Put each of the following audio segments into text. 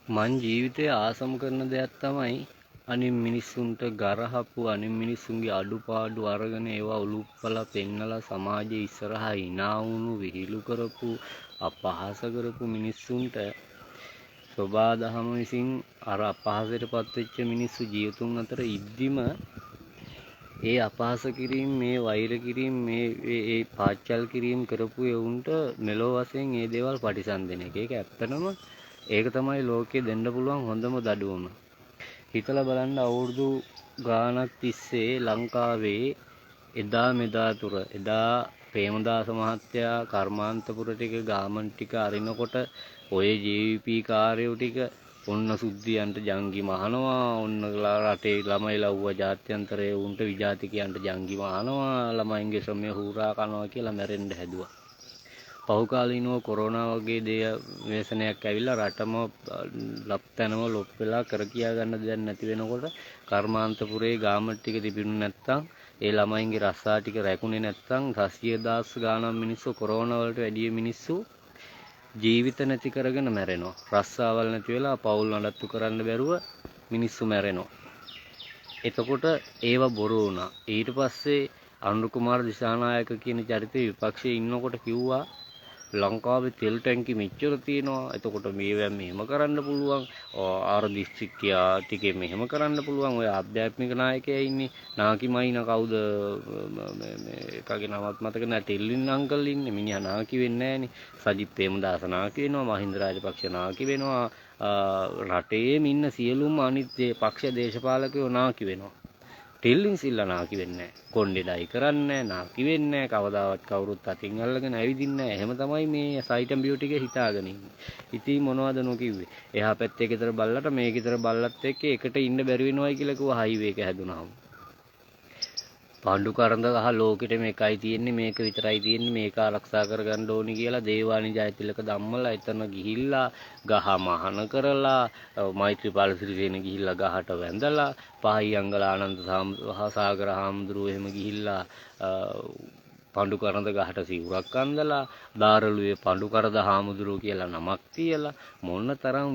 මං ජීවිතේ ආසම කරන දෙයක් තමයි අනිත් මිනිස්සුන්ට ගරහපු අනිත් මිනිස්සුන්ගේ අඩුපාඩු අරගෙන ඒවා උලුප්පලා පෙන්නලා සමාජයේ ඉස්සරහා hina වුණු විහිළු කරපු අපහාස කරපු මිනිස්සුන්ට සෝබා දහම විසින් අර අපහාසයටපත් වෙච්ච මිනිස්සු ජීවිතුන් අතර ඉද්දිම ඒ අපහාස කිරීම මේ වෛර කිරීම මේ ඒ පාච්චල් කිරීම කරපු එවුන්ට මෙලෝ වශයෙන් මේ දේවල් පරිසම් දෙන එක. ඒක ඇත්තටම ඒක තමයි ලෝකේ දෙන්න පුළුවන් හොඳම දඩුවම. හිතලා බලන්න අවුරුදු ගාණක් තිස්සේ ලංකාවේ එදා මෙදා තුර එදා ප්‍රේමදාස මහත්තයා කර්මාන්තපුර ටික ගාමන් ටික අරිනකොට ඔය JVP කාර්යෝ ටික ඔන්න සුද්ධියන්ට ජංගි මහනවා ඔන්න රටේ ළමයි ලව්වා ජාත්‍යන්තරයේ උන්ට විජාතිකයන්ට ජංගි මහනවා ළමයින්ගේ ශ්‍රමය හූරා කරනවා කියලා මැරෙන්න හැදුවා. පහුකාලීනව කොරෝනා වගේ ව්‍යසනයක් ඇවිල්ලා රටම ලප්තැනම ලොප් වෙලා කර කියා ගන්න දෙයක් නැති වෙනකොට කර්මාන්තපුරේ ගාමන් ටික තිබුණේ නැත්තම් ඒ ළමයින්ගේ රස්සා ටික රැකුනේ නැත්තම් 600,000 ගාණක් මිනිස්සු කොරෝනා වලට වැඩි මිනිස්සු ජීවිත නැති කරගෙන මැරෙනවා. රස්සාවල් නැති වෙලා පවුල් නඩත්තු කරන්න බැරුව මිනිස්සු මැරෙනවා. එතකොට ඒව බොරු වුණා. ඊට පස්සේ අනුර කුමාර දිසානායක කියන චරිතය විපක්ෂයේ ඉන්නකොට කිව්වා ලංකාවේ තෙල් ටැංකි මෙච්චර තියෙනවා. එතකොට මේවෙන් මෙහෙම කරන්න පුළුවන්. ආර දිස්ත්‍රික්කයා ටිකේ මෙහෙම කරන්න පුළුවන්. ඔය ආධ්‍යාත්මික නායකයා ඉන්නේ. නාකි මයින කවුද මේ එකගේ නමත් මතක නැහැ. ටෙල්ලින් අංකල් ඉන්නේ. මිනිහා නාකි වෙන්නේ නැහනේ. සජිත් ප්‍රේමදාස නාකි වෙනවා. මහින්ද රාජපක්ෂ නාකි වෙනවා. රටේම ඉන්න සියලුම අනිත් පක්ෂ දේශපාලකයෝ නාකි වෙනවා. ටෙල්ලින් සිල්ලා නාකි වෙන්නේ නැහැ. කොණ්ඩේඩයි කරන්නේ නාකි වෙන්නේ නැහැ. කවදාවත් කවුරුත් අතින් අල්ලගෙන ඇවිදින්නේ නැහැ. එහෙම තමයි මේ සයිටම් බියුටි එක හිතාගෙන ඉන්නේ. ඉතින් මොනවද නොකිව්වේ? එහා පැත්තේ ගෙදර බල්ලට මේ ගෙදර බල්ලත් එක්ක එකට ඉන්න බැරි වෙනවයි කියලා කිව්වා හයිවේ එක හැදුනහම. පාණ්ඩු කරඳ ගහ ලෝකෙට මේකයි තියෙන්නේ මේක විතරයි තියෙන්නේ මේක ආරක්ෂා කරගන්න ඕනි කියලා දේවානි ජයතිලක ධම්මලා එතන ගිහිල්ලා ගහ මහන කරලා මෛත්‍රීපාල සිරිසේන ගිහිල්ලා ගහට වැඳලා පහයියංගල ආනන්ද සාගර හාමුදුරුවෝ එහෙම ගිහිල්ලා පඬු කරඳ ගහට සිවුරක් අඳලා දාරළුවේ පඬු කරද හාමුදුරුවෝ කියලා නමක් තියලා මොන තරම්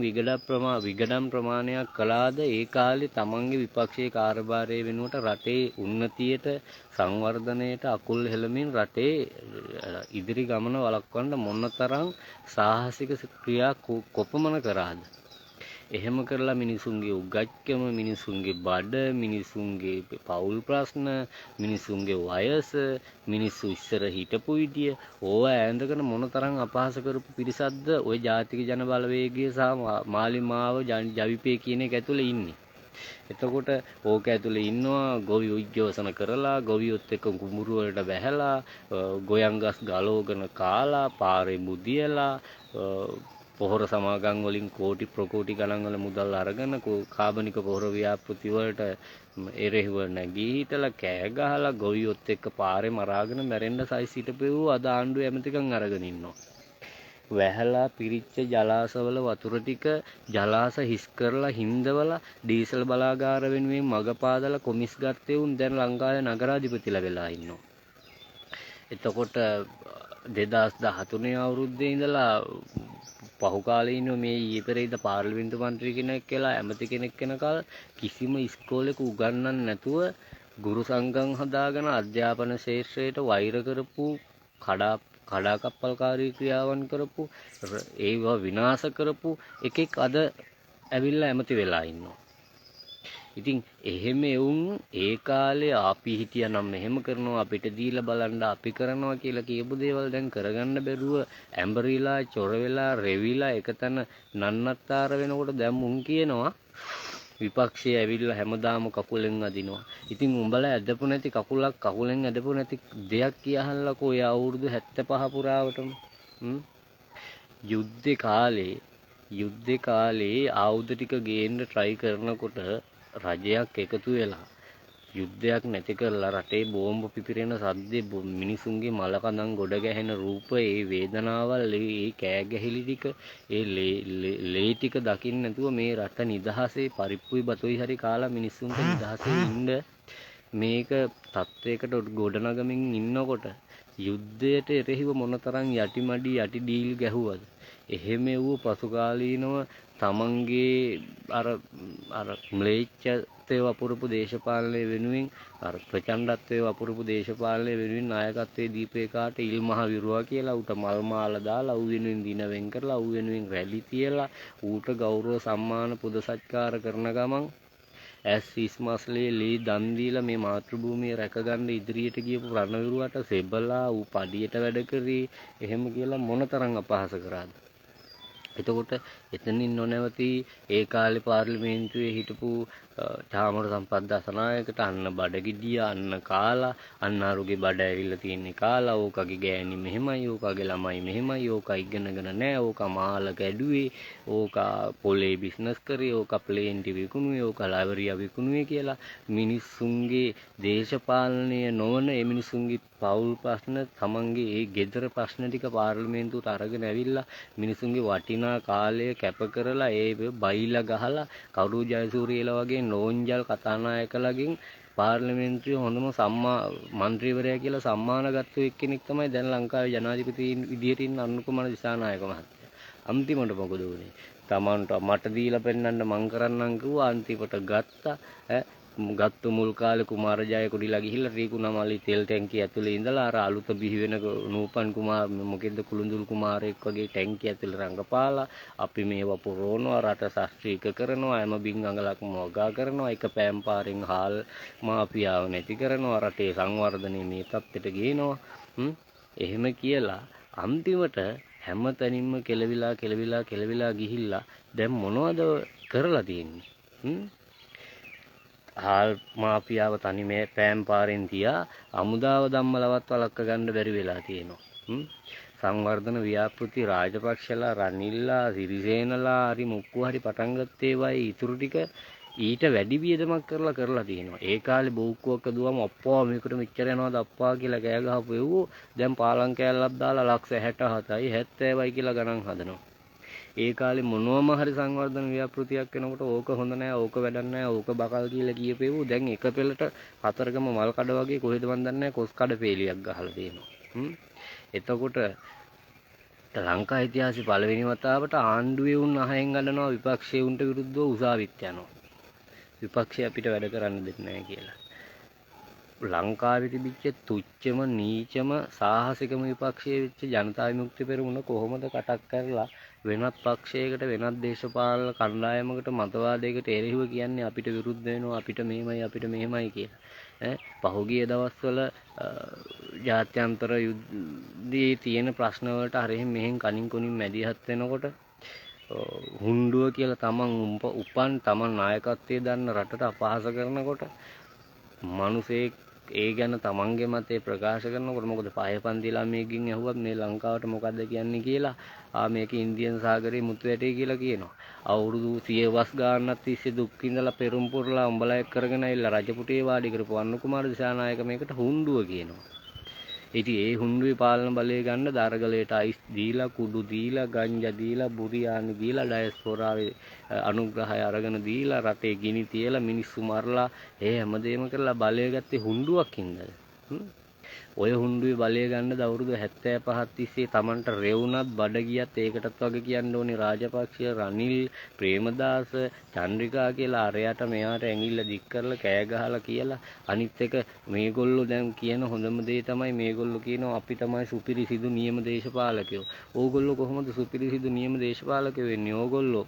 විගඩම් ප්‍රමාණයක් කළාද ඒ කාලේ තමන්ගේ විපක්ෂයේ කාර්යභාරය වෙනුවට රටේ උන්නතියට සංවර්ධනයට අකුල් හෙළමින් රටේ ඉදිරි ගමන වළක්වන්න මොන තරම් සාහසික ක්‍රියා කොපමණ කරාද. එහෙම කරලා මිනිසුන්ගේ උගත්කම මිනිසුන්ගේ බඩ මිනිසුන්ගේ පෞල් ප්‍රශ්න මිනිසුන්ගේ වයස මිනිස්සු ඉස්සර හිටපු විදිය ඕවා ඈඳගෙන මොනතරම් අපහාස කරපු පිරිසක්ද ওই ජාතික ජන බලවේගය සහ මාලිමාව ජවිපේ කියන එක ඇතුලේ ඉන්නේ. එතකොට ඕක ඇතුලේ ඉන්නවා ගොවි උද්ඝෝෂණ කරලා ගොවියොත් එක්ක කුඹුරු වලට බැහැලා ගොයන් ගස් ගලවගෙන කාලා පාරේ මුදියලා පොහොර සමාගම් වලින් කෝටි ප්‍රකෝටි ගණන් වල මුදල් අරගෙන කාබනික පොහොර ව්‍යාපෘති වලට එරෙහිව නැගී හිටලා කෑ ගහලා ගොවියොත් එක්ක පාරේ මරාගෙන මැරෙන්න සයිස් හිටපෙව්ව අද ආණ්ඩුව ඇමතිකම් අරගෙන ඉන්නවා. වැහලා පිරිච්ච ජලාශවල වතුර ටික ජලාශ හිස් කරලා හින්දවලා ඩීසල් බලාගාර වෙනුවෙන් මග පාදලා කොමිස් ගත්තේ උන් දැන් ලංකාවේ නගරාධිපතිලා වෙලා ඉන්නවා. එතකොට 2013 අවුරුද්දේ ඉඳලා පහු කාලේ ඉන්න මේ ඊයේ පෙරේද පාර්ලිමේන්තු මන්ත්‍රී කෙනෙක් කියලා ඇමති කෙනෙක් වෙනකල් කිසිම ඉස්කෝලේක උගන්වන්න නැතුව ගුරු සංඝම් හදාගෙන අධ්‍යාපන ශාස්ත්‍රයට වෛර කරපු කඩාකප්පල්කාරී ක්‍රියාවන් කරපු ඒවා විනාශ කරපු එකෙක් අද ඇවිල්ලා ඇමති වෙලා ඉන්නවා. ඉතින් එහෙම එවුන් ඒ කාලේ අපි හිටියනම් මෙහෙම කරනවා අපිට දීලා බලන්න අපි කරනවා කියලා කියපු දේවල් දැන් කරගන්න බැරුව ඇඹරිලා චොර වෙලා රෙවිලා එකතන නන්නත්තර වෙනකොට දැන් මුන් කියනවා විපක්ෂයේ ඇවිල්ලා හැමදාම කකුලෙන් අදිනවා. ඉතින් උඹලා ඇදපු නැති කකුලක් කකුලෙන් ඇදපු නැති දෙයක් කියහල්ලකෝ ඔය අවුරුදු 75 පුරාවටම යුද්ධේ කාලේ ආයුධ ටික ගේන්න try කරනකොට රජයක් එකතු වෙලා යුද්ධයක් නැති කරලා රටේ බෝම්බ පිපිරෙන සද්දේ මිනිසුන්ගේ මලකඳන් ගොඩ ගැහෙන රූප ඒ වේදනාවල් ඒ කෑ ගැහිලි ටික ඒ ලේ ටික දකින්න නැතුව මේ රට නිදහසේ පරිප්පුයි බතුයි හරි කාලා මිනිසුන්ට නිදහසේ ඉන්න මේක තත්වයකට ගොඩනගමින් ඉන්නකොට යුද්ධයට එරෙහිව මොනතරම් යටිමඩි යටි ඩීල් ගැහුවද එහෙම වූ පසුකාලීනව තමන්ගේ අර අර ම්ලේච්ඡත්වයේ වපුරපු දේශපාලනය වෙනුවෙන් අර ප්‍රචණ්ඩත්වයේ වපුරපු දේශපාලනය වෙනුවෙන් නායකත්වයේ දීපේකාට ඉල්මහ විරුවා කියලා ඌට මල් මාලා දාලා ඌ වෙනුවෙන් දින වෙන් කරලා ඌ වෙනුවෙන් රැලි තියලා ඌට ගෞරව සම්මාන පුද සත්කාර කරන ගමන් ඇස් ඉස්මස්ලේ ලී දන් දීලා මේ මාතෘභූමිය රැකගන්න ඉදිරියට ගියපු රණවිරුවට සෙබලා ඌ පඩියට වැඩ කරේ එහෙම කියලා මොනතරම් අපහාස කරාද. එතකොට එතනින් නොනැවති ඒ කාලේ පාර්ලිමේන්තුවේ හිටපු චාමර සම්පත් දසනායකට අන්න බඩගිඩිය අන්න කාලා අන්න අරුගේ බඩ ඇරිලා තියෙන්නේ කාලා ඕකගේ ගෑණි මෙහෙමයි ඕකගේ ළමයි මෙහෙමයි ඕක ඉගෙනගෙන නැහැ ඕක මාල කැඩුවේ ඕක පොලේ බිස්නස් කරේ ඕක ප්ලේන් ටි විකුණුවේ ඕක ලවරියා විකුණුවේ කියලා මිනිස්සුන්ගේ දේශපාලනය නොවන ඒ මිනිස්සුන්ගේ පෞල් ප්‍රශ්න තමන්ගේ ඒ ගෙදර ප්‍රශ්න ටික පාර්ලිමේන්තුවට අරගෙන ඇවිල්ලා මිනිස්සුන්ගේ වටිනා කාලය කැප කරලා ඒ බයිලා ගහලා කරු ජයසූරියලා වගේ නෝන්ජල් කතානායකලාගෙන් පාර්ලිමේන්තුවේ හොඳම මන්ත්‍රීවරයා කියලා සම්මාන ගත්ත එක්කෙනෙක් තමයි දැන් ලංකාවේ ජනාධිපති විදියට ඉන්න අනුකුමාර දිසානායක මහත්තයා. අන්තිමට මොකද වුනේ? තමන්ට මට දීලා පෙන්නන්න මං කරන්නම් කිව්වා අන්තිමට ගත්තා. ගත්තු මුල් කාලේ කුමාර ජයකොඩිලා ගිහිල්ලා රීකුණමලි තෙල් ටැංකිය ඇතුලේ ඉඳලා අර අලුත බිහි වෙන නූපන් කුමාර මොකෙන්ද කුළුඳුල් කුමාරයෙක් වගේ ටැංකිය ඇතුලේ රංගපාලා අපි මේව පුරවනවා රට ශාස්ත්‍රීක කරනවා හැම බින්ගඟලක් මොගා කරනවා එක පෑම් පාරෙන් හාල් මාපියාව නැති කරනවා රටේ සංවර්ධනය මේ තත්ත්වයට ගේනවා එහෙම කියලා අන්තිමට හැම තැනින්ම කෙලවිලා ගිහිල්ලා දැන් මොනවද කරලා තියෙන්නේ හාල් මාෆියාව තනි මේ පෑම් පාරෙන් තියා අමුදාව ධම්මලවත් වලක්ක ගන්න බැරි වෙලා තියෙනවා. සංවර්ධන ව්‍යාපෘති රාජපක්ෂලා රනිල්ලා සිරිසේනලා හරි මුක්කු හරි පටන් ගත්තේ වයි ඉතුරු ටික ඊට වැඩි වියදමක් කරලා තියෙනවා. ඒ කාලේ බෝක්කුවක දුවම අප්පා මේකට මෙච්චර යනවාද අප්පා කියලා කෑ ගහපු එව්වෝ දැන් පාලම් කෑල්ලක් දාලා ලක්ෂ 67යි 70යි කියලා ගණන් හදනවා. ඒ කාලේ මොනවම හරි සංවර්ධන ව්‍යාපෘතියක් වෙනකොට ඕක හොඳ නෑ ඕක වැඩක් නෑ ඕක බකල් කියලා කියපේවු දැන් එක පෙළට හතරගම මල් කඩ වගේ කොහෙද මන් දන්නේ නෑ කොස් කඩ පේලියක් ගහලා තියෙනවා එතකොට ලංකා ඉතිහාසයේ පළවෙනි වතාවට ආණ්ඩුවේ උන් අහෙන් ගන්නවා විපක්ෂයේ උන්ට විරුද්ධව උසාවිත් යනවා විපක්ෂය අපිට වැඩ කරන්න දෙන්නේ නෑ කියලා ලංකාවේ තිබිච්ච තුච්චම නීචම සාහසිකම විපක්ෂයේ වෙච්ච ජනතා විමුක්ති පෙරමුණ කොහොමද කටක් කරලා වෙනත් පක්ෂයකට වෙනත් දේශපාලන කණ්ඩායමකට මතවාදයකට එරෙහිව කියන්නේ අපිට විරුද්ධ වෙනවා අපිට මෙහෙමයි කියලා පහුගිය දවස්වල ජාත්‍යන්තර යුද්ධයේ තියෙන ප්‍රශ්න වලට හරියෙන් මෙහෙන් කනින් කොනින් මැදිහත් වෙනකොට හුණ්ඩුව කියලා තමන් නායකත්වයේ දන්න රටට අපහාස කරනකොට මිනිසෙක් ඒ ගැන තමන්ගේ මතේ ප්‍රකාශ කරනකොට මොකද පහේ පන්ති ළමයෙක්ගෙන් ඇහුවත් මේ ලංකාවට මොකද්ද කියන්නේ කියලා මේක ඉන්දියන් සාගරේ මුතු ඇටේ කියලා කියනවා අවුරුදු 100 වස් ගානක් තිස්සේ දුක් විඳලා පෙරම් පුරලා උඹලා එක් කරගෙන ඇවිල්ලා රජපුටේ වාඩි කරපු අනුකුමාර දිසානායක මේකට හුණ්ඩුව කියනවා ඉතින් ඒ හුණ්ඩුවේ පාලන බලය ගන්න දරගලයට අයිස් දීලා කුඩු දීලා ගංජා දීලා බුරියානි දීලා ඩයස්පොරාවේ අනුග්‍රහය අරගෙන දීලා රටේ ගිනි තියලා මිනිස්සු මරලා හැමදේම කරලා බලය ගත්තේ හුණ්ඩුවක් හින්දාද ඔය හුණ්ඩුවේ බලය ගන්න අවුරුදු 75ක් තිස්සේ Tamanට රෙවුනත් බඩ ගියත් ඒකටත් වගේ කියන්න ඕනේ රාජපක්ෂ රනිල් ප්‍රේමදාස චන්ද්‍රිකා කියලා අරයට මෙයාට ඇඟිල්ල දික් කරලා කෑ ගහලා කියලා අනිත් එක මේගොල්ලෝ දැන් කියන හොඳම දේ තමයි මේගොල්ලෝ කියනවා අපි තමයි සුපිරිසිදු නියම දේශපාලකයෝ. ඕගොල්ලෝ කොහොමද සුපිරිසිදු නියම දේශපාලකයෝ වෙන්නේ? ඕගොල්ලෝ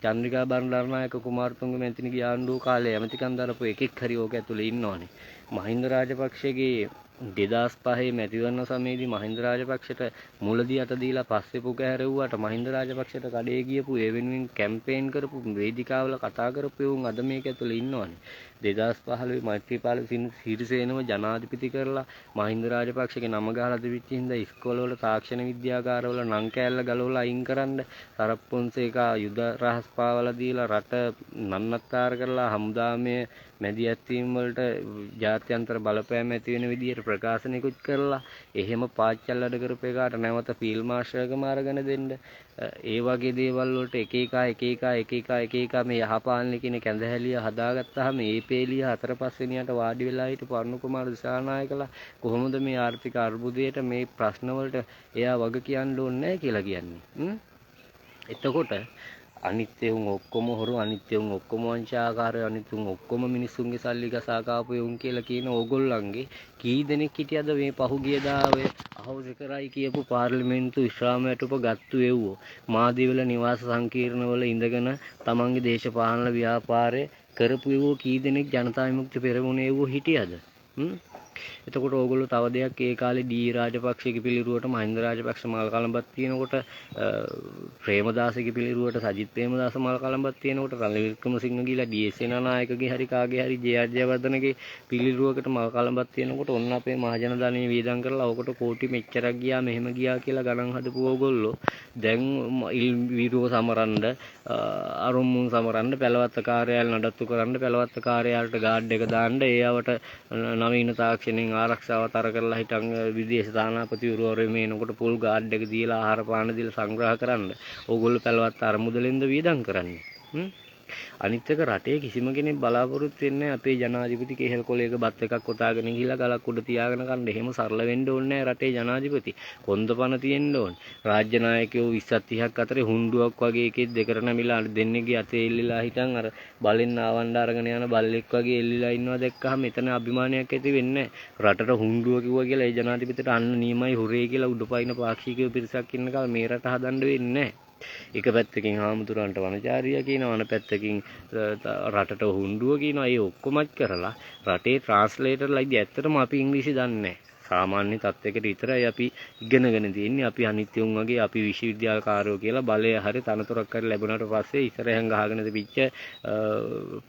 චන්ද්‍රිකා බණ්ඩාරනායක කුමාරතුංග මැතිණිගේ ආණ්ඩුව කාලේ ඇමතිකම් දරපු එකෙක් හරි ඕක ඇතුලේ ඉන්නවනේ. මහින්ද රාජපක්ෂගේ 2005 මැතිවරණ සමයේදී මහින්ද රාජපක්ෂට මුලදී අත දීලා පස්සේ පුක හැරෙව්වට මහින්ද රාජපක්ෂට කඩේ ගියපු ඒ වෙනුවෙන් කැම්පේන් කරපු වේදිකාවල කතා කරපු උන් අද මේක ඇතුලේ ඉන්නවනේ 2015 මෛත්‍රීපාල සිරිසේනව ජනාධිපති කරලා මහින්ද රාජපක්ෂගේ නම ගහලා තිබිච්ච හින්දා ඉස්කෝලවල තාක්ෂණ විද්‍යාගාරවල නම් කෑල්ල ගලවලා අයින් කරන්න සරප්පොන්සේකා යුද රහස් පාවලා දීලා රට නන්නත්තර කරලා හමුදාමේ මැදිහත් වීම වලට ජාත්‍යන්තර බලපෑම් ඇති වෙන විදිහට ප්‍රකාශනයකුත් කරලා එහෙම පාච්චල් වැඩ කරපු එකට නැවත ෆීල්ඩ් මාස්ටර්කම අරගෙන දෙන්න ඒ වගේ දේවල් වලට එක එක මේ යහපාලන කියන කැඳහැලිය හදාගත්තාම මේ පේලිය හතර පස්වෙනියට වාඩි වෙලා හිටපු අරුණකුමාර දිසානායකලා කොහොමද මේ ආර්ථික අර්බුදයට මේ ප්‍රශ්න වලට එයා වග කියන්න ඕනේ නැහැ කියලා කියන්නේ එතකොට අනිත් උන් ඔක්කොම හොරු අනිත් උන් ඔක්කොම වංශාකාරය අනිත් උන් ඔක්කොම මිනිස්සුන්ගේ සල්ලි ගසා කාපු උන් කියලා කියන ඕගොල්ලන්ගේ කී දෙනෙක් හිටියද මේ පහුගියදා ඔය අහෝසි කරයි කියපු පාර්ලිමේන්තු විශ්‍රාමයට ගත්තු එව්වෝ මාදිවල නිවාස සංකීර්ණවල ඉඳගෙන තමන්ගේ දේශපාලන ව්‍යාපාරය කරපු එව්වෝ කී දෙනෙක් ජනතා විමුක්ති පෙරමුණේ එව්වෝ හිටියද එතකොට ඕගොල්ලෝ තව දෙයක් ඒ කාලේ ඩී රාජපක්ෂගේ පිළිරුවට මහින්ද රාජපක්ෂ මල් කලඹක් තියෙනකොට ප්‍රේමදාසගේ පිළිරුවට සජිත් ප්‍රේමදාස මල් කලඹක් තියෙනකොට රනිල් වික්‍රමසිංහ ගිලා ඩී.එස්. සේනානායකගේ හරි කාගේ හරි ජේ.ආර්. ජයවර්ධනගේ පිළිරුවකට මල් කලඹක් තියෙනකොට ඔන්න අපේ මහජන ධනෙ වේදම් කරලා ඔකට කෝටි මෙච්චරක් ගියා මෙහෙම ගියා කියලා ගණන් හදපු ඕගොල්ලෝ දැන් විරුව සමරන්න අරුම්මුන් සමරන්න පැලවත්ත කාර්යාලය නඩත්තු කරන්න පැලවත්ත කාර්යාලයට ගාඩ් එක දාන්න ඒවට නවීන තාක්ෂණයෙන් ආරක්ෂාව තර කරලා හිටන් විදේශ තානාපතිවරු මේනකොට පුල් ගාඩ් එක දීලා ආහාර පාන දීලා සංග්‍රහ කරන්න ඕගොල්ලෝ පැලවත්ත අරමුදලෙන්ද වියදම් කරන්නේ අනිත් එක රටේ කිසිම කෙනෙක් බලාපොරොත්තු වෙන්නේ අපේ ජනාධිපති කේහල් කොලයක බත් එකක් කොටාගෙන ගිහිලා ගලක් උඩ තියාගෙන කන්න. එහෙම සරල වෙන්න ඕනේ නැහැ රටේ ජනාධිපති. කොන්දපණ තියෙන්න ඕනේ. රාජ්‍ය නායකයෝ 20 30ක් අතරේ හුණ්ඩුවක් වගේ එකෙක් දෙකට නැමිලා දෙන්නේගේ අතේ එල්ලලා හිටන් අර බලෙන් ආවණ්ඩ අරගෙන යන බල්ලෙක් වගේ එල්ලලා ඉන්නවා දැක්කහම එතන අභිමානයක් ඇති වෙන්නේ නැහැ. රටට හුණ්ඩුව කිව්වා කියලා ඒ ජනාධිපතිට අන්න නියමයි හොරේ කියලා උඩපයින් පාක්ෂිකයෝ පිරිසක් ඉන්න කාලේ මේ රට හදන්න වෙන්නේ නැහැ. එක පැත්තකින් හාමුදුරන්ට වනචාරියා කියනවා අන පැත්තකින් රටට හුණ්ඩුව කියනවා ඒ ඔක්කොමත් කරලා රටේ ට්‍රාන්ස්ලේටර්ලා ඉතින් ඇත්තටම අපි ඉංග්‍රීසි දන්නේ නැහැ සාමාන්‍ය තත්යකට විතරයි අපි ඉගෙනගෙන තියෙන්නේ අපි අනිත්‍යුන් වගේ අපි විශ්වවිද්‍යාලකාරයෝ කියලා බලය හරි තනතුරක් හරි ලැබුණාට පස්සේ ඉස්සරහෙන් ගහගෙන තිබිච්ච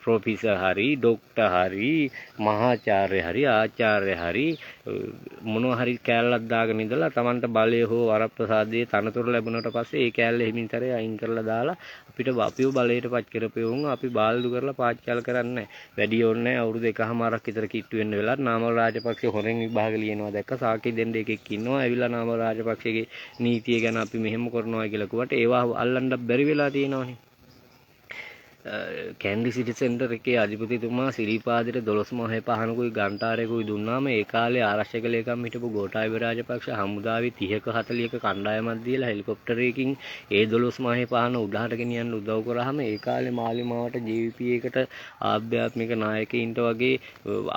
ප්‍රොෆෙසර් හරි ડોක්ටර් හරි මහාචාර්ය හරි ආචාර්ය හරි මොනවා හරි කෑල්ලක් දාගෙන ඉඳලා Tamanට බලය හෝ වරප්‍රසාදයේ තනතුර ලැබුණාට පස්සේ ඒ කෑල්ල හිමින්තරේ අයින් කරලා දාලා අපිට අපිව බලයටපත් කරපෙවුන් අපි බාල්දු කරලා පාච්චල් කරන්නේ වැඩි ඕනේ අවුරුදු 1කමාරක් විතර කිට්ටු වෙන්න වෙලා නාමල් රාජපක්ෂ හොරෙන් විභාග ලියනවා දැක්ක සාකි දෙන්න එකෙක් ඉන්නවා ඇවිල්ලා නාමල් රාජපක්ෂගේ නීතිය ගැන අපි මෙහෙම කරනවා කියලා කිව්වට ඒවා අල්ලන්න බැරි වෙලා තියෙනවනේ කැන්ඩි සිටි සෙන්ටර් එකේ අධිපතිතුමා සිරිපාදෙට 12 මහේ පහනකුයි ගන්ටාරයකුයි දුන්නාම ඒ කාලේ ආරක්ෂක ලේකම් හිටපු ගෝඨාභය රාජපක්ෂ හමුදාවේ 30ක 40ක කණ්ඩායමක් දීලා හෙලිකොප්ටරයකින් ඒ 12 මහේ පහන උඩහට ගෙනියන්න උදව් කරාම ඒ කාලේ මාලිමාවට ජීවිපී එකට ආධ්‍යාත්මික නායකයින්ට වගේ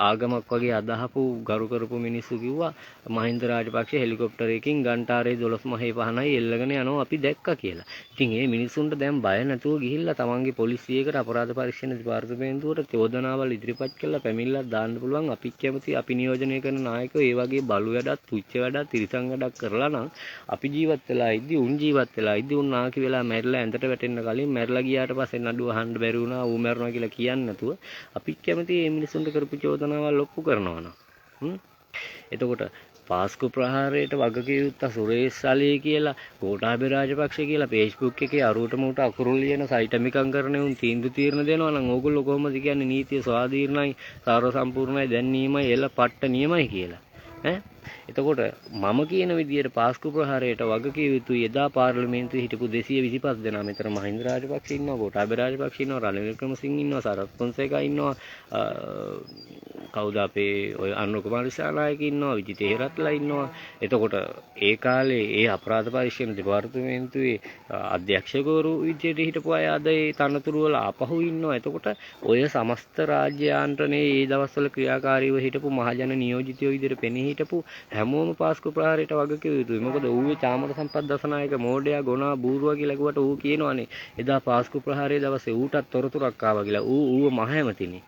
ආගමක් වගේ අදහපු ගරු කරපු මිනිස්සු කිව්වා මහින්ද රාජපක්ෂ හෙලිකොප්ටරයකින් ගන්ටාරේ 12 මහේ පහනයි එල්ලගෙන යනවා අපි දැක්කා කියලා. ඉතින් මේ මිනිසුන්ට දැන් බය නැතුව ගිහිල්ලා තමන්ගේ පොලිසියකට අපරාධ පරීක්ෂණ දෙපාර්තමේන්තුවට චෝදනාවල් ඉදිරිපත් කරලා පැමිණිල්ලක් දාන්න පුළුවන් අපි කැමති අපි නියෝජනය කරන නායකයෝ ඒ වගේ බලු වැඩක් තුච්ච වැඩක් තිරිසන් වැඩක් කරලා නම් අපි ජීවත් වෙලා ඉද්දි උන් ජීවත් වෙලා ඉද්දි උන් නාකි වෙලා මැරිලා ඇඳට වැටෙන්න කලින් මැරිලා ගියාට පස්සේ නඩුව අහන්න බැරි වුණා ඌ මැරුණා කියලා කියන්නේ නැතුව අපි කැමති මේ මිනිසුන්ට කරපු චෝදනාවල් ඔප්පු කරනවා නම් එතකොට පාස්කු ප්‍රහාරයට වගකිව යුත්තා සුරේෂ් සලී කියලා ගෝඨාභය රාජපක්ෂ කියලා Facebook එකේ අරුවටම උට අකුරු ලියන සයිටමිකම් කරන උන් තීන්දුව తీරන දෙනවා නම් ඕගොල්ලෝ කොහොමද කියන්නේ නීතිය ස්වාධීනයි සාර්ව සම්පූර්ණයි දැන් නියමයි එල පට්ට නියමයි කියලා ඈ එතකොට මම කියන විදියට පාස්කු ප්‍රහාරයට වගකිව යුතුයි එදා පාර්ලිමේන්තුවේ හිටපු 225 දෙනා මෙතන මහින්ද රාජපක්ෂ ඉන්නවා ගෝඨාභය රාජපක්ෂ ඉන්නවා රනිල් වික්‍රමසිංහ ඉන්නවා සරත් පොන්සේකා ඉන්නවා කවුද අපේ ඔය අනුර කුමාර දිසානායක ඉන්නවා විජිත හේරත්ලා ඉන්නවා එතකොට ඒ කාලේ ඒ අපරාධ පරීක්ෂණ දෙපාර්තමේන්තුවේ අධ්‍යක්ෂකවරු විදියට හිටපු අය අද ඒ තනතුරු වල ආපහු ඉන්නවා එතකොට ඔය සමස්ත රාජ්‍ය යාන්ත්‍රණයේ ඒ දවස්වල ක්‍රියාකාරීව හිටපු මහජන නියෝජිතයෝ විදියට පෙනී හිටපු හැමෝම පාස්කු ප්‍රහාරයට වගකිව යුතුයි මොකද ඌවේ චාමර සම්පත් දසනායක මෝඩයා ගොනා බූරුවා කියලා කිව්වට ඌ කියනවානේ එදා පාස්කු ප්‍රහාරයේ දවසේ ඌටත් තොරතුරක් ආවා කියලා ඌව මහහැමතිනේ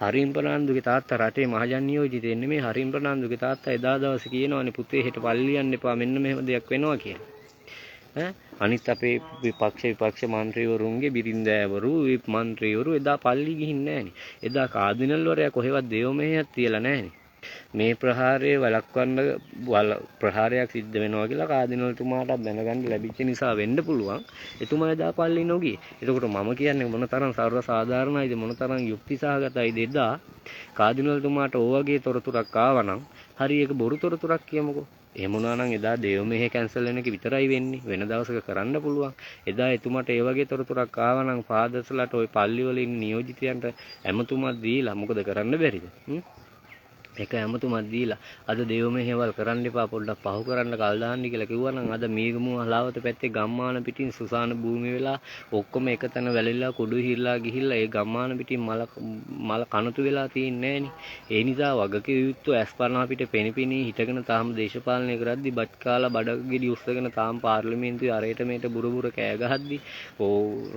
හරිම් ප්‍රනාන්දුගේ තාත්තා රටේ මහජන නියෝජිතයෙක් නෙමෙයි හරිම් ප්‍රනාන්දුගේ තාත්තා එදා දවසේ කියනවානේ පුතේ හෙට පල්ලි යන්න එපා මෙන්න මෙහෙම දෙයක් වෙනවා කියලා අනිත් අපේ විපක්ෂ මන්ත්‍රීවරුන්ගේ බිරින්දෑවරු විප් මන්ත්‍රීවරු එදා පල්ලි ගිහින් නැහනේ එදා කාදිනල් වරයා කොහෙවත් දේව මෙහෙයක් තියලා නැහනේ මේ ප්‍රහාරය වළක්වන්න ප්‍රහාරයක් සිද්ධ වෙනවා කියලා කාදිනල්තුමාට දැනගන්න ලැබිච්ච නිසා වෙන්න පුළුවන් එතුමා එදා පල්ලි නොගියේ. එතකොට මම කියන්නේ මොනතරම් සර්ව සාධාරණයිද මොනතරම් යුක්තිසහගතයිද එදා කාදිනල්තුමාට ඕවගේ තොරතුරක් ආවනම් හරි ඒක බොරු තොරතුරක් කියමුකෝ. එහෙම වුණා නම් එදා දේව මෙහෙ කැන්සල් වෙන එක විතරයි වෙන්නේ. වෙන දවසක කරන්න පුළුවන්. එදා එතුමාට ඒ වගේ තොරතුරක් ආවනම් ෆාදර්ස්ලාට ওই පල්ලි වල ඉන්න නියෝජිතයන්ට ඇමතුමක් දීලා මොකද කරන්න බැරිද? එක ඇමතුමක් දීලා අද දේව මෙහෙවල් කරන්න එපා පොඩ්ඩක් පහු කරන්න කල් දාන්න කියලා කිව්වනම් අද මීගමුව හලාවත පැත්තේ ගම්මාන පිටින් සුසාන භූමිය වෙලා ඔක්කොම එක තැන වැලිලා කුඩු හිරලා ගිහිල්ලා ඒ ගම්මාන පිටින් මල කනතු වෙලා තියන්නේ නෑනේ. ඒ නිසා වගකීම් යුක්තව ඇස්පරණ අපිට පෙනිපෙනී හිටගෙන තාම දේශපාලනය කරද්දි බත් කාලා බඩගිඩි උස්සගෙන තාම පාර්ලිමේන්තුවේ අරයට මේට බුරුබුර කෑ ගහද්දි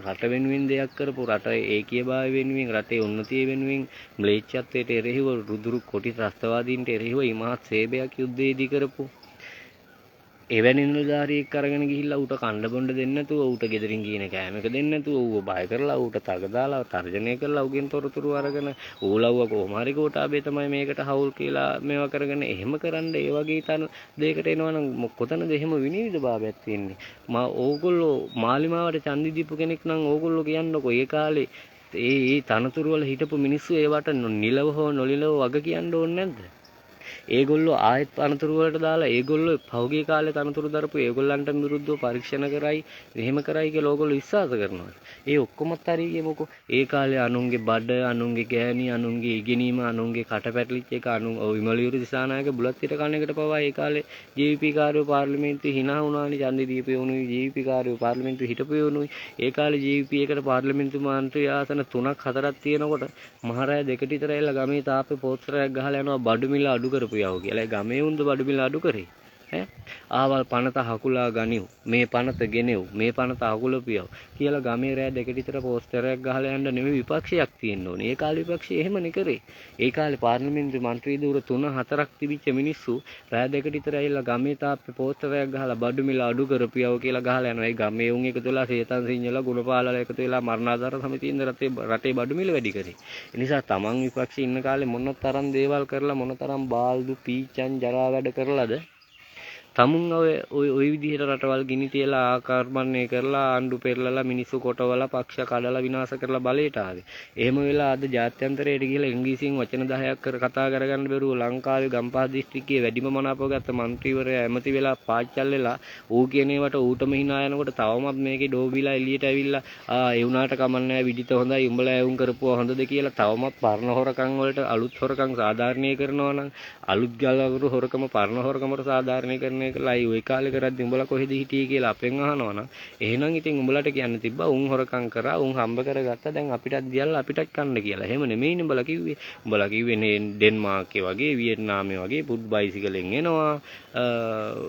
රට වෙනුවෙන් දෙයක් කරපු රට ඒකීයභාවය වෙනුවෙන් රටේ උන්නතිය වෙනුවෙන් ම්ලේච්ඡත්වයට එරෙහිව රුදුරු කොටි ත්‍රස්තවාදීන්ට එරෙහිව ඉමහත් සේවයක් යුද්ධයේදී කරපු එවැනි නිලධාරියෙක් අරගෙන ගිහිල්ලා ඌට කණ්ඩ බොණ්ඩ දෙන්නේ නැතුව ඌට ගෙදරින් ගියන කෑම එක දෙන්නේ නැතුව ඌව බය කරලා ඌට තග දාලා තර්ජනය කරලා ඌගෙන් තොරතුරු අරගෙන ඌලව්ව කොහොම හරි කෝටාබේ තමයි මේකට හවුල් කියලා මේවා කරගෙන එහෙම කරන්න ඒ වගේ තන දෙයකට එනවනම් කොතනද එහෙම විනිවිද භාවයක් තියෙන්නේ ඕගොල්ලෝ මාලිමාවට ඡන්දි දීපු කෙනෙක් නම් ඕගොල්ලෝ කියන්නකෝ ඒ කාලේ ඒ තනතුරු වල හිටපු මිනිස්සු ඒවට නිලව හෝ නොනිලව වග කියන්න ඕනේ නැද්ද? ඒගොල්ලෝ ආයෙත් අනතුරු වලට දාලා ඒගොල්ලෝ පහුගිය කාලේ තනතුරු දරපු ඒගොල්ලන්ට විරුද්ධව පරීක්ෂණ කරයි එහෙම කරයි කියලා ඕගොල්ලෝ විශ්වාස කරනවා. ඒ ඔක්කොමත් හරියගේ මොකෝ ඒ කාලේ අනුන්ගේ බඩ අනුන්ගේ ගෑණි අනුන්ගේ ඉගෙනීම අනුන්ගේ කට පැටලිච්ච එක විමලියුරු දිසානායක බුලත් පිට කන එකට පවා ඒ කාලේ ජීවිපී කාර්යෝ පාර්ලිමේන්තුවේ hina වුණානේ ඡන්දි දීපේ උණුයි ජීවිපී කාර්යෝ පාර්ලිමේන්තුවේ හිටපේ උණුයි ඒ කාලේ ජීවිපී එකට පාර්ලිමේන්තු මන්ත්‍රී ආසන 3ක් 4ක් තියෙනකොට මහරය දෙකට විතර ඇවිල්ලා ගමේ තාපේ පෝස්ටරයක් ගහලා යනවා බඩු මිල අඩු කරපු යව කියලා. ගමේ උන්ද බඩු මිල අඩු කරේ. ආවල් පනත හකුලා ගනිව් මේ පනත ගෙනෙව් මේ පනත අකුලපියව කියලා ගමේ රෑ දෙකට විතර පෝස්ටරයක් ගහලා යන්න නෙමෙයි විපක්ෂයක් තියෙන්න ඕනේ. ඒ කාලේ විපක්ෂය එහෙමනේ කරේ. ඒ කාලේ පාර්ලිමේන්තු මන්ත්‍රී ධූර 3-4ක් තිබිච්ච මිනිස්සු රෑ දෙකට විතර ඇවිල්ලා ගමේ තාප්පේ පෝස්ටරයක් ගහලා බඩු මිල අඩු කරපියව කියලා ගහලා යනවා. ඒ ගමේ උන් එකතු වෙලා සේතන් සිංහලා ගුණපාලලා එකතු වෙලා මරණාධාර සමිතියින්ද රටේ බඩු මිල වැඩි කරේ. ඒ නිසා තමන් විපක්ෂයේ ඉන්න කාලේ මොන තරම් දේවල් කරලා මොන තරම් බාල්දු පීචන් ජරා වැඩ කරලාද තමුන් ඔය විදිහට රටවල් ගිනි තියලා ආකර්මණය කරලා ආණ්ඩු පෙරලලා මිනිස්සු කොටවලා පක්ෂ කඩලා විනාශ කරලා බලයට ආවේ. එහෙම වෙලා අද ජාත්‍යන්තරයට ගිහලා ඉංග්‍රීසියෙන් වචන 10ක් කතා කරගන්න බැරුව ලංකාවේ ගම්පහ දිස්ත්‍රික්කයේ වැඩිම මනාපව ගත්ත മന്ത്രിවරයා ඇමති වෙලා පාච්චල් වෙලා ඌ කියන ඒවට ඌටම hina යනකොට තවමත් මේකේ ඩෝබිලා එළියට ඇවිල්ලා ඒ උනාට කමන්නේ විදිත හොඳයි උඹලා එවුන් කරපුවා හොඳද කියලා තවමත් පරණ හොරකම් වලට අලුත් හොරකම් සාධාරණීය කරනවා නම් අලුත් ගලවරු හොරකම පරණ හොරකමට සාධාරණීය කරන එකලයි ওই කාලේ කරද්දි උඹලා කොහෙද හිටියේ කියලා අපෙන් අහනවා නම් එහෙනම් ඉතින් උඹලට කියන්න තිබ්බා උන් හොරකම් කරා උන් හම්බ කරගත්තා දැන් අපිටත් දියල්ලා අපිටත් කන්න කියලා. එහෙම නෙමෙයිනේ උඹලා කිව්වේ. උඹලා කිව්වේ නේ ඩෙන්මාර්කේ වගේ වියට්නාමේ වගේ පුඩ් බයිසිකලෙන් එනවා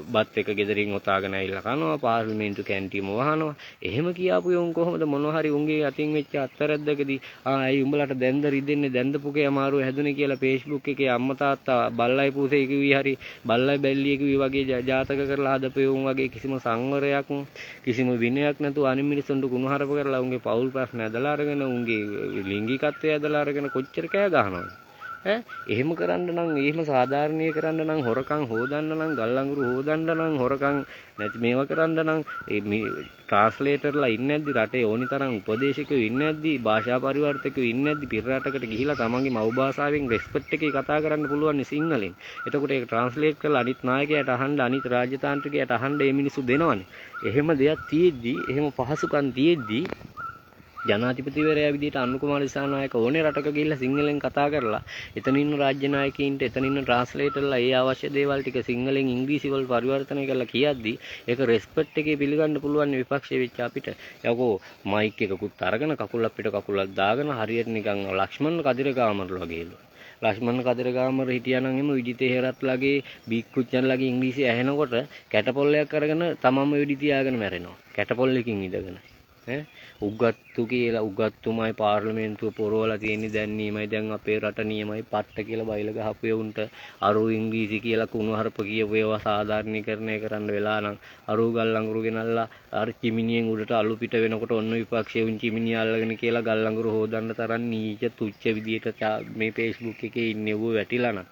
බත් එක ගෙදරින් ඔතාගෙන ඇවිල්ලා කනවා පාර්ලිමේන්තු කැන්ටිම වහනවා. එහෙම කියාපු උන් කොහොමද මොනවා හරි උන්ගේ අතින් වෙච්ච අත්තරද්දකදී ඇයි උඹලට දැන්ද රිදෙන්නේ දැන්ද පුකේ අමාරුව හැදුනේ කියලා Facebook එකේ අම්මා තාත්තා බල්ලයි පූසේ කිව්වි හරි බල්ලයි බැල්ලිය කිව්වි වගේ ජාතක කරලා හදපේ උන් වගේ කිසිම සංවරයක් කිසිම විනයක් නැතුව අනිත් මිනිස්සුන්ට කුණුහරුප කරලා උන්ගේ පෞල් ප්‍රශ්න ඇදලා අරගෙන උන්ගේ ලිංගිකත්වය ඇදලා අරගෙන කොච්චර කෑ ගහනවද එහෙම කරන්න නම් එහෙම සාධාරණීය කරන්න නම් හොරකම් හොදන්න නම් ගල් අඟුරු හොදන්න නම් හොරකම් නැති මේවා කරන්න නම් මේ ට්‍රාන්ස්ලේටර්ලා ඉන්නේ නැද්දි රටේ ඕනි තරම් උපදේශකයෝ ඉන්නේ නැද්දි භාෂා පරිවර්තකයෝ ඉන්නේ නැද්දි පිර රටකට ගිහිලා තමන්ගේ මව් භාෂාවෙන් රෙස්පෙක්ට් එකේ කතා කරන්න පුළුවන් නේ සිංහලෙන්. එතකොට ඒක ට්‍රාන්ස්ලේට් කරලා අනිත් නායකයාට අහන්න අනිත් රාජ්‍යතාන්ත්‍රිකයාට අහන්න මේ මිනිස්සු දෙනවනේ. එහෙම දෙයක් තියෙද්දි එහෙම පහසුකම් තියෙද්දි ජනාධිපතිවරයා විදිහට අනුකුමාර දිසානායක ඕනේ රටක ගිහිල්ලා සිංහලෙන් කතා කරලා එතන ඉන්න රාජ්‍ය නායකයින්ට එතන ඉන්න ට්‍රාන්ස්ලේටර්ලා ඒ අවශ්‍ය දේවල් ටික සිංහලෙන් ඉංග්‍රීසි වල පරිවර්තනය කරලා කියද්දි ඒක රෙස්පෙක්ට් එකේ පිළිගන්න පුළුවන් විපක්ෂයේ වෙච්ච අපිට යකෝ මයික් එකකුත් අරගෙන කකුල් අපිට කකුලක් දාගෙන හරියට නිකන් ලක්ෂ්මන් කදිරගාමරල වගේලු ලක්ෂ්මන් කදිරගාමර හිටියානම් එම විජිතේ හේරත්ලාගේ බීක්කුච්චන්ලාගේ ඉංග්‍රීසි ඇහෙනකොට කැටපොල්ලයක් අරගෙන තමම වෙඩි තියාගෙන මැරෙනවා කැටපොල්ලකින් ඉඳගෙන උගත්තු කියලා උගත්තුමයි පාර්ලිමේන්තුව පොරවලා තියෙන්නේ දැන් නියමයි දැන් අපේ රට නියමයි පට්ට කියලා බයිල ගහපු උන්ට අරු ඉංග්‍රීසි කියලා කුණුහරුප කියපු ඒවා සාධාරණීකරණය කරන්න වෙලා නම් අරු ගල් අඟුරු ගෙනල්ලා අර චිමිනියෙන් උඩට අලු පිට වෙනකොට ඔන්න විපක්ෂයේ උන් චිමිනිය අල්ලගෙන කියලා ගල් අඟුරු හොදන්න තරම් නීච තුච්ච විදියට මේ Facebook එකේ ඉන්නේ ඌ වැටිලා නම්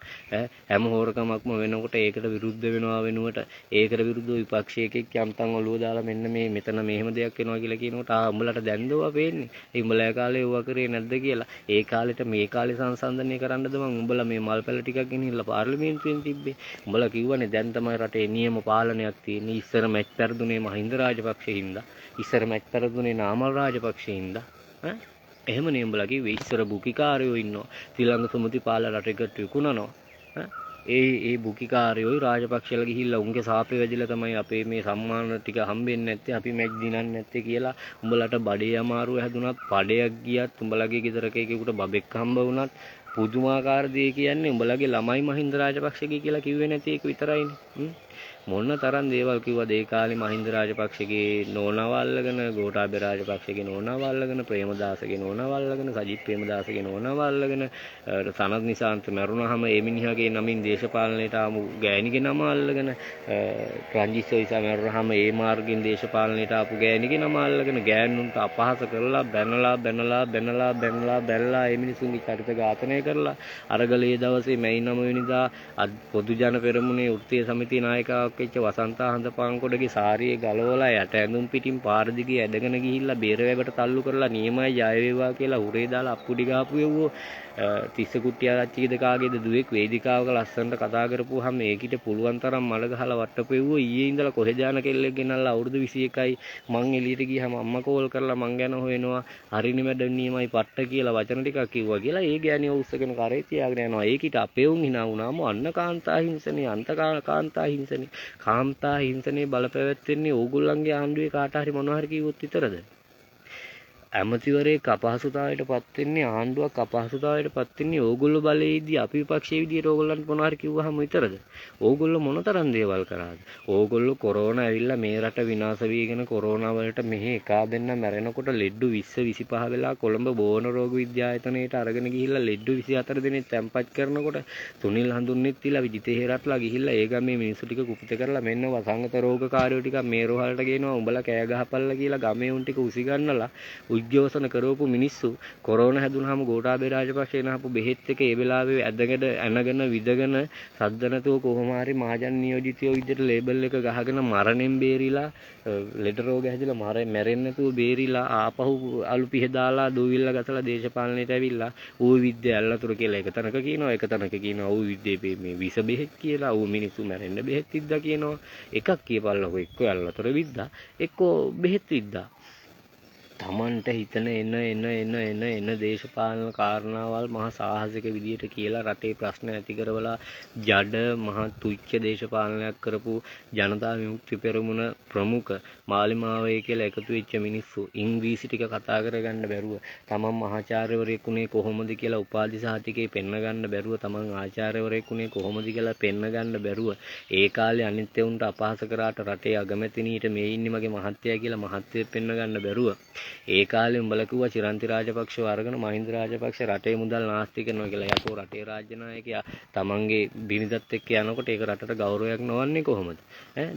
හැම හොරකමක්ම වෙනකොට ඒකට විරුද්ධ වෙනවා වෙනුවට ඒකට විරුද්ධව විපක්ෂයකෙක් යම්තම් ඔළුව දාලා මෙන්න මේ මෙතන මෙහෙම දෙයක් වෙනවා කියලා කියනකොට උඹලට දැන්දෝවා පේන්නේ. ඒ උඹලා කාලේ ඌවා කරේ නැද්ද කියලා. ඒ කාලෙට මේ කාලේ සංසන්දනය කරන්නද මං උඹලා මේ මල්පැල ටිකක් ගෙනිහිල්ලා පාර්ලිමේන්තුවෙන් තිබ්බේ. උඹලා කිව්වනේ දැන් තමයි රටේ නියම පාලනයක් තියෙන්නේ. ඉස්සර මැච් පෙරදුනේ මහින්ද රාජපක්ෂේ හින්දා. ඉස්සර මැච් පෙරදුනේ නාමල් රාජපක්ෂේ හින්දා. එහෙමනේ උඹලා කිව්වේ ඉස්සර බුකිකාරයෝ ඉන්නවා. ශ්‍රී ලංකා සමුති පාල රටේකට විකුණනවා. ඒ බුකිකාරයෝයි රාජපක්ෂලා ගිහිල්ලා උන්ගේ සාපේ වැදිලා තමයි අපේ මේ සම්මාන ටික හම්බෙන්නේ නැත්තේ, අපි මැච් දිනන්නේ නැත්තේ කියලා. උඹලට බඩේ අමාරුව හැදුනත්, පඩයක් ගියත්, උඹලගේ ගෙදරක එකෙකුට බබෙක් හම්බ වුණත් පුදුමාකාර දේ කියන්නේ උඹලගේ ළමයි මහින්ද රාජපක්ෂගේ කියලා කිව්වේ නැති එක විතරයිනේ. මොන තරම් දේවල් කිව්වද ඒ කාලේ මහින්ද රාජපක්ෂගේ නෝනාව අල්ලගෙන, ගෝඨාභය රාජපක්ෂගේ නෝනාව අල්ලගෙන, ප්‍රේමදාසගේ නෝනාව අල්ලගෙන, සජිත් ප්‍රේමදාසගේ නෝනාව අල්ලගෙන, සනත් නිශාන්ත මැරුණාම ඒ මිනිහාගේ නමින් දේශපාලනයට ආපු ගෑණිගේ නම අල්ලගෙන, රංජිත් සොයිසා මැරුණාම ඒ මාර්ගෙන් දේශපාලනයට ආපු ගෑණිගේ නම අල්ලගෙන, ගෑනුන්ට අපහාස කරලා බැනලා ඒ මිනිසුන්ගේ චරිත ඝාතනය කරලා, අරගලයේ දවසේ මැයි 9 වෙනිදා පොදු ජන පෙරමුණේ වෘත්තීය සමිතිය නායකයෙක් වෙච්ච වසන්තා හඳපාන්කොඩගේ සාරියේ ගලවලා යට ඇඳුම් පිටින් පාර දිගේ ඇදගෙන ගිහිල්ලා බේරවැවට තල්ලු කරලා නියමයි ජය වේවා කියලා උරේ දාලා අප්පුඩි ගහපු යවෝ තිස්ස කුට්ටිආරච්චිගේ දකාගේද දුවෙක් වේදිකාවක ලස්සනට කතා කරපුවාම ඒකිට පුළුවන් තරම් මල ගහලා වට්ටපු යවෝ ඊයේ ඉඳලා කොහෙද යන කෙල්ලෙක් ගෙනල්ලා අවුරුදු 21යි මං එළියට ගියාම අම්මා කෝල් කරලා මං ගැන හොයනවා හරිනි මැඩම් නියමයි පට්ට කියලා වචන ටිකක් කිව්වා කියලා ඒ ගෑණිය උස්සගෙන කරේ තියාගෙන යනවා. ඒකිට අපේ උන් hina වුණාම අන්න කාන්තා හිංසනේ කාන්තා හිංසනේ කාන්තා හිංසනේ බලපැවැත්වෙන්නේ ඕගොල්ලන්ගේ ආණ්ඩුවේ කාට හරි මොනවා හරි කිව්වොත් විතරද? ඇමතිවරයෙක් අපහසුතාවයට පත් වෙන්නේ, ආණ්ඩුවක් අපහසුතාවයට පත් වෙන්නේ ඕගොල්ලෝ බලයේදී අපි විපක්ෂයේ විදියට ඕගොල්ලන්ට මොනවා හරි කිව්වහම විතරද? ඕගොල්ලෝ මොනතරම් දේවල් කරාද? ඕගොල්ලෝ කොරෝනා ඇවිල්ලා මේ රට විනාශ වීගෙන කොරෝනා වලට මෙහි එකා දෙන්න මැරෙනකොට ලෙඩ්ඩු 20 25 වෙලා කොළඹ බෝන රෝග විද්‍යායතනයේට අරගෙන ගිහිල්ලා ලෙඩ්ඩු 24 දෙනෙක් තැම්පත් කරනකොට තුනිල් හඳුන්නෙත් තියලා විජිත හේරත්ලා ගිහිල්ලා ඒ ගමේ මිනිස්සු ටික කුපිත කරලා මෙන්න වසංගත රෝගකාරයෝ ටික මේ රෝහලට ගේනවා උඹලා කෑ ගහපල්ලා කියලා ගමේ උන් ටික උසි ගන්නලා උද්ඝෝෂණ කරවපු මිනිස්සු කොරෝනා හැදුනහම ගෝඨාභය රාජපක්ෂ එනහපු බෙහෙත් එක ඒ වෙලාවේ ඇනගෙන විදගෙන සද්ද නැතුව කොහොම හරි මහජන නියෝජිතයෝ විදිහට ලේබල් එක ගහගෙන මරණයෙන් බේරිලා ලෙඩ රෝග හැදිලා මැරෙන්නේ නැතුව බේරිලා ආපහු අලු පිහ දාලා දූවිල්ල ගසලා දේශපාලනයට ඇවිල්ලා ඌ විද්‍ය ඇල්ලතුරු කියලා එක තැනක කියනවා ඌ විද්‍යේ මේ විස බෙහෙත් කියලා ඌ මිනිස්සු මැරෙන්න බෙහෙත් විද්දා කියනවා එකක් කියපල්ලකෝ එක්ක ඇල්ලතුරු විද්දා එක්ක බෙහෙත් විද්දා තමන්ට හිතන එන දේශපාලන කාරණාවල් මහා සාහසික විදියට කියලා රටේ ප්‍රශ්න ඇති කරවලා ජඩ මහා තුච්ච දේශපාලනයක් කරපු ජනතා විමුක්ති පෙරමුණ ප්‍රමුඛ මාලිමාවයේ කියලා එකතු වෙච්ච මිනිස්සු ඉංග්‍රීසි ටික කතා කරගන්න බැරුව තමන් මහාචාර්යවරයෙකුනේ කොහොමද කියලා උපාධි සහතිකේ පෙන්න ගන්න බැරුව තමන් ආචාර්යවරයෙකුනේ කොහොමද කියලා පෙන්න ගන්න බැරුව ඒ කාලේ අනිත් එවුන්ට අපහාස කරාට රටේ අගමැතිනීට මේ ඉන්නේ මගේ මහත්තයා කියලා මහත්යෙ පෙන්න ගන්න බැරුව ඒ කාලේ උඹලා කිව්වා චිරන්ති රාජපක්ෂව අරගෙන මහින්ද රාජපක්ෂ රටේ මුදල් නාස්ති කරනවා කියලා. යකෝ රටේ රාජ්‍ය නායකයා තමන්ගේ බිරිඳත් එක්ක යනකොට ඒක රටට ගෞරවයක් නොවන්නේ කොහොමද?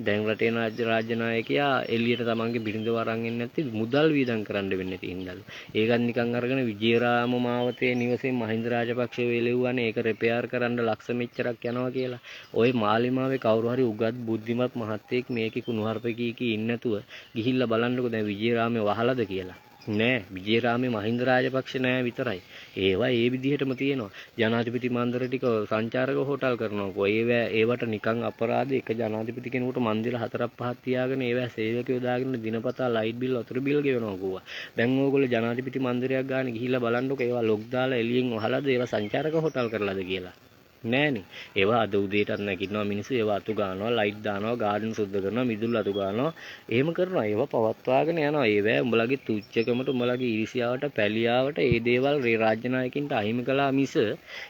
දැන් රටේ රාජ්‍ය නායකයා එළියට තමන්ගේ බිරිඳව අරන් එන්නේ නැති මුදල් වීදම් කරන්න වෙන්නේ තියෙනදලු. ඒකත් නිකන් අරගෙන විජේරාම මාවතේ නිවසෙන් මහින්ද රාජපක්ෂ වේලෙව්වනේ ඒක රිපෙයාර් කරන්න ලක්ෂ මෙච්චරක් යනවා කියලා. ওই මාලිමාවේ කවුරු හරි උගත් බුද්ධිමත් මහත්තයෙක් මේකේ කුණුහරුපකී කී ඉන්නේ නැතුව ගිහිල්ලා බලන්නකෝ දැන් විජේරාමේ වහලද කියලා. නෑ විජේරාමේ මහින්ද රාජපක්ෂ නෑ විතරයි. ඒවා ඒ විදිහටම තියෙනවා. ජනාධිපති මන්දිර ටික සංචාරක හෝටල් කරනවා. ඒවට නිකන් අපරාධ එක ජනාධිපති කෙනෙකුට මන්දිර 4ක් 5ක් තියාගෙන ඒවා සේවකයෝ දාගෙන දිනපතා ලයිට් බිල් වතුර බිල් ගෙවනවා කෝවා. දැන් ඕගොල්ලෝ ජනාධිපති මන්දිරයක් ගන්න ගිහිල්ලා බලන්නකෝ ඒවා ලොක් දාලා එළියෙන් වහලාද ඒවා සංචාරක හෝටල් කරලාද කියලා. නෑනේ. ඒවා අද උදේටත් නැගිටිනවා මිනිස්සු ඒවා අතු ගන්නවා ලයිට් දානවා ගාඩන් සුද්ධ කරනවා මිදුල් අතු ගන්නවා එහෙම කරනවා ඒවා පවත්වාගෙන යනවා ඒවා උඹලගේ තුච්චකමට උඹලගේ ඊර්ෂ්‍යාවට පැලියාවට ඒ දේවල් රාජ්‍ය නායකින්ට අහිමි කළා මිස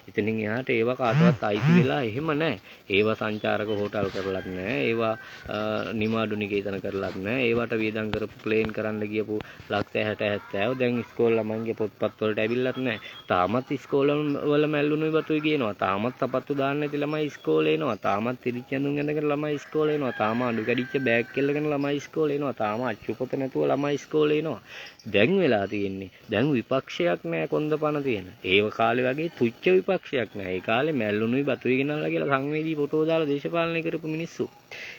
එතනින් එහාට ඒවා කාටවත් අයිති වෙලා එහෙම නෑ ඒවා සංචාරක හෝටල් කරලත් නෑ ඒවා නිමාඩු නිකේතන කරලත් නෑ ඒවට වියදම් කරපු ප්ලේන් කරන්න ගියපු ලක්ෂ 60 70 දැන් ඉස්කෝල ළමයින්ගේ පොත්පත් වලට ඇවිල්ලත් නෑ තාමත් ඉස්කෝල වල මැල්ලුණුයි වතුයි කියනවා තාමත් අපත්තු දාන්න නැති ළමයි ඉස්කෝලේ එනවා. තාමත් තිරිච්ච ඇඳුම් ඇඳගෙන ළමයි ඉස්කෝලේ එනවා. තාම අඬු කැඩිච්ච බෑග් කෙල්ලගෙන ළමයි ඉස්කෝලේ එනවා. තාම අච්චුපත නැතුව ළමයි ඉස්කෝලේ එනවා. දැන් වෙලා තියෙන්නේ. දැන් විපක්ෂයක් නෑ කොන්දපණ තියෙන. ඒව කාලේ වගේ තුච්ච විපක්ෂයක් නෑ. ඒ කාලේ මැල්ලුණුයි බතුයි ගෙනල්ලා කියලා සංවේදී ෆොටෝ දාලා දේශපාලනය කරපු මිනිස්සු.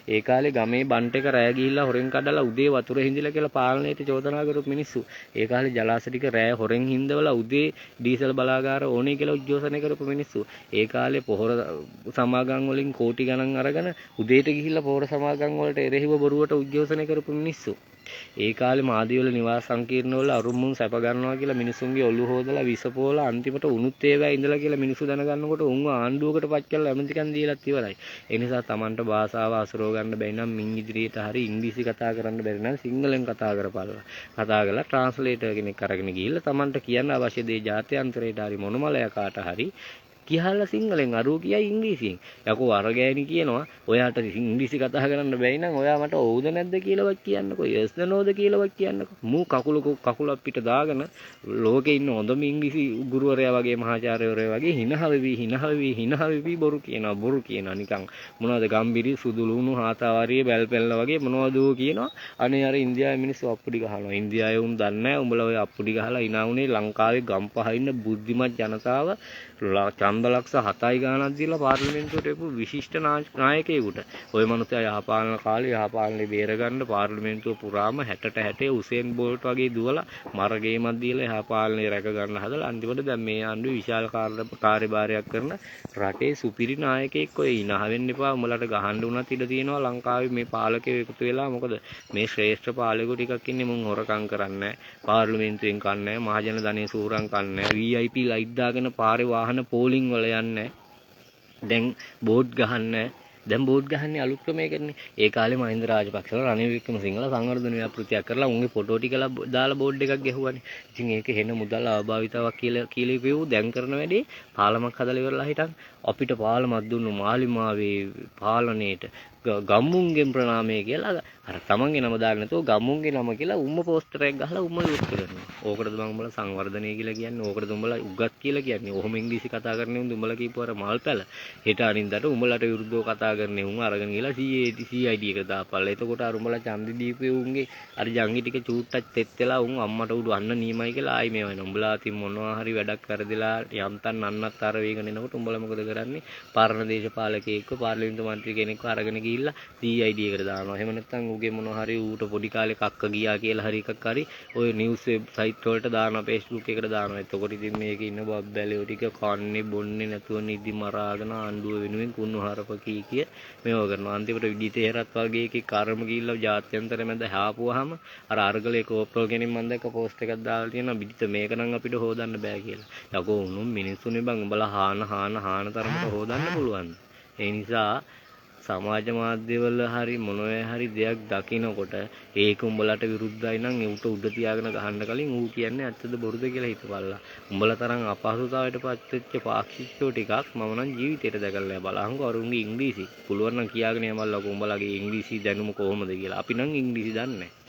ඒ කාලේ ගමේ බන්ට් එක රෑ ගිහිල්ලා හොරෙන් කඩලා උදේ වතුර හිඳිලා කියලා පාලනයට චෝදනා කරපු මිනිස්සු. ඒ කාලේ ජලාශ ටික රෑ හොරෙන් හිඳවලා උදේ ඩීසල් බලාගාර ඕනේ කියලා උද්ඝෝෂණය කරපු මිනිස්සු. ඒ කාලේ පොහොර සමාගම් වලින් කෝටි ගණන් අරගෙන උදේට ගිහිල්ලා පොහොර සමාගම් වලට එරෙහිව බොරුවට උද්ඝෝෂණය කරපු මිනිස්සු. ඒ කාලේ මාදිවල නිවාස සංකීර්ණවල අරුමුන් සැප ගන්නවා කියලා මිනිසුන්ගේ ඔළුව හොදලා විස පොවලා අන්තිමට උණුත් ඒවා ඉඳලා කියලා මිනිස්සු දැනගන්නකොට උන්ව ආණ්ඩුවකට පත් කරලා ඇමතිකම් දීලත් ඉවරයි. ඒ නිසා Tamanට භාෂාව අසුරව ගන්න බැරි නම් මින් ඉදිරියට හරි ඉංග්‍රීසි කතා කරන්න බැරි නම් සිංහලෙන් කතා කරපළා. කතා කරලා ට්‍රාන්ස්ලේටර් කෙනෙක් අරගෙන ගිහිල්ලා Tamanට කියන්න අවශ්‍ය දේ ජාත්‍යන්තරයට හරි මොනමලයකට හරි කියලා සිංහලෙන් අරෝ කියයි ඉංග්‍රීසියෙන්. යකෝ අර ගෑණි කියනවා ඔයාට ඉංග්‍රීසි කතා කරන්න බැරි නම් ඔයා මට ඔව්ද නැද්ද කියලාවත් කියන්නකෝ. යස්ද නෝද කියලාවත් කියන්නකෝ. මූ කකුලක් පිට දාගෙන ලෝකේ ඉන්න හොඳම ඉංග්‍රීසි ගුරුවරයා වගේ මහාචාර්යවරයා වගේ හිනහවෙවි බොරු කියනවා නිකන් මොනවද ගම්බිරි සුදුලුණු හාතාවාරිය බැල්පෙල්ල වගේ මොනවදෝ කියනවා. අනේ අර ඉන්දියාවේ මිනිස්සු අප්පුඩි ගහනවා. ඉන්දියාවේ උන් දන්නේ නැහැ උඹලා ඔය අප්පුඩි ගහලා hina උනේ ලංකාවේ ගම්පහ ඉන්න බුද්ධිමත් ජනතාව ඡන්දලක්ෂ 7යි ගාණක් දීලා පාර්ලිමේන්තුවට එපු විශිෂ්ට නායකයෙකුට. ওই මනුස්සයා යහපාලන කාලේ යහපාලනේ බේරගන්න පාර්ලිමේන්තුව පුරාම 60ට 60 උසේන් බෝල්ට් වගේ දුවලා මරගේමක් දීලා යහපාලනේ රැක ගන්න හදලා අන්තිමට දැන් මේ ආණ්ඩුවේ විශාල කාර්යභාරයක් කරන රටේ සුපිරි නායකයෙක් ඔය ඉනහ වෙන්න එපා. උඹලට ගහන්න උනත් ඉඩ තියෙනවා ලංකාවේ මේ පාලකයෝ එකතු වෙලා. මොකද මේ ශ්‍රේෂ්ඨ පාලකයෝ ටිකක් ඉන්නේ මුන් හොරකම් කරන්නේ පාර්ලිමේන්තුවෙන් කන්නේ මහජන ධනෙ සූරම් කන්නේ VIP ලයිට් දාගෙන පාරේ වාහන පෝලිං වල යන්නේ. දැන් බෝඩ් ගහන්නේ. දැන් බෝඩ් ගහන්නේ අලුත් ක්‍රමයකනේ. ඒ කාලේ මහින්ද රාජපක්ෂලා රනිල් වික්‍රමසිංහල සංවර්ධන ව්‍යාපෘතියක් කරලා උන්ගේ ෆොටෝ ටික දාලා බෝඩ් එකක් ගැහුවානේ. ඉතින් ඒක හෙන මුදල් අභාවිතාවක් කියලා කියවු දැන් කරන වැඩේ පාලමක් හදලා ඉවරලා හිටන් අපිට පාලමක් දුන්නු මාලිමාවේ පාලනයේට ගම්මුන්ගෙන් ප්‍රණාමය කියලා අර තමන්ගේ නම දාන්න නැතුව ගම්මුන්ගේ නම කියලා උම්ම පෝස්ටර් එකක් ගහලා උම්ම විවෘත කරනවා. ඕකටද මම උඹලා සංවර්ධනය කියලා කියන්නේ. ඕකටද උඹලා උගත් කියලා කියන්නේ. ඔහොම ඉංග්‍රීසි කතා කරන්නේ උඹලා කියපුවාර මල්පැල. හෙට අනින්දට උඹලට විරුද්ධව කතා කරන්නේ උන් අරගෙන ගිහලා CID එක දාපල්ලා. එතකොට අර උඹලා ඡන්දි දීපේ උන්ගේ අර ජංගි ටික චූට්ටක් තෙත් වෙලා උන් අම්මට උඩු අන්න නියමයි කියලා ආයි මේ වෙන. උඹලා අතින් මොනවා හරි වැඩක් කරදලා යම්තන් අන්නත් අර වේගන එනකොට උඹලා මොකද කරන්නේ? පාරණ දේශපාලකයෙක්ව පාර්ලිමේන්තු මන්ත්‍රී කෙනෙක්ව අරගෙන ගිහිල්ලා CID එකට දානවා. එහෙම නැත්නම් ඌගේ මොනවා හරි ඌට පොඩි කාලේ කක්ක ගියා කියලා හරි එකක් හරි ඔය නිවුස් වෙබ්සයිට් වලට දානවා, Facebook එකට දානවා. එතකොට ඉතින් මේකේ ඉන්න බබ්බැලයෝ ටික කන්නේ බොන්නේ නැතුව නිදි මරාගෙන ආණ්ඩුව වෙනුවෙන් කුණු හරප කී මේව කරනවා. අන්තිමට විදිත හේරත් වගේ එකේ කර්ම ගිහිල්ලා ජාත්‍යන්තර මැද හැපුවාම අර අර්ගලේ කෝප්‍රල් කෙනෙක් මම දැක්ක පෝස්ට් එකක් දාලා තියෙනවා විදිත මේක නම් අපිට හොදන්න බෑ කියලා. යකෝ උණුම් මිනිස්සුනේ බං උඹලා හාන තරමට හොදන්න පුළුවන්. ඒ නිසා සමාජ මාධ්‍යවල හරි මොනවා හරි දෙයක් දකිනකොට ඒක උඹලට විරුද්ධයි නම් ඒකට උඩ තියාගෙන ගහන්න කලින් ඌ කියන්නේ ඇත්තද බොරුද කියලා හිතපල්ලා. උඹලා තරම් අපහසුතාවයට පත් වෙච්ච පාක්ෂිකයෝ ටිකක් මම නම් ජීවිතේට දැකලා බලහංකෝ අරුන්ගේ ඉංග්‍රීසි. පුළුවන් නම් කියාගෙන යමල්ලා උඹලගේ ඉංග්‍රීසි දැනුම කොහොමද කියලා. අපි නම් ඉංග්‍රීසි දන්නේ නැහැ.